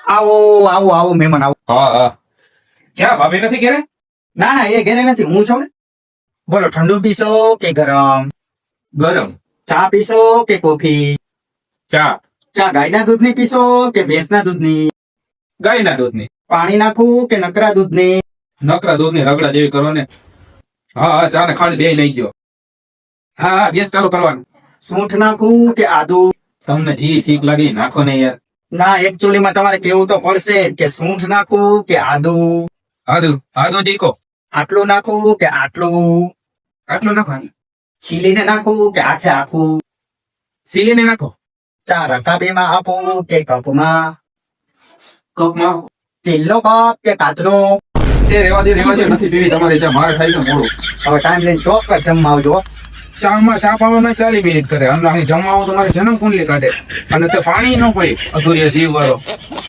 આવો આવો આવો મહેમાન આવો. હા હા ક્યાં ભાભી નથી ઘેરે? ના ના એ ઘેરે નથી, હું છું ને. બોલો, ઠંડુ પીશો કે ગરમ? ગરમ ચા પીશો કે કોફી? ચા. ચા ગાયના દૂધની પીશો કે ભેંસના દૂધની? ગાયના દૂધની. પાણી નાખવું કે નકરા દૂધની? નકરા દૂધની રગડા જેવી કરો ને. હા હા ચા ને ખાલી બે નહીં ગયો. હા હા ગેસ ચાલુ કરવાનું. સૂંઠ નાખવું કે આદુ? તમને જી ઠીક લાગે ઈ નાખો ને યાર. ના, એકચ્યુઅલી માં તમારે કેવું તો પડશે કે સૂંઠ નાખવું કે આદુ? આદુ આદુ તીખો. આટલું નાખવું કે આટલું? આટલું નાખવાનું. છીલીને નાખવું કે આખે આખું? સીલીને નાખો. ચા રકાબીમાં આપવું કે કપમાં? કપમાં. સ્ટીલનો કપ કે કાચનો? એ રેવા દે નથી પીવી તમારે ચા, મારે થાય છે મોડું. હવે ટાઈમ લઈને ચોક્કસ જમવા આવજો. ચામાં ચા પાવામાં 40 મિનિટ કરે અને અહીં જમવા આવો તમારે જન્મ કુંડલી કાઢે અને તે પાણી નો કોઈ અધૂરિયા જીવ વાળો.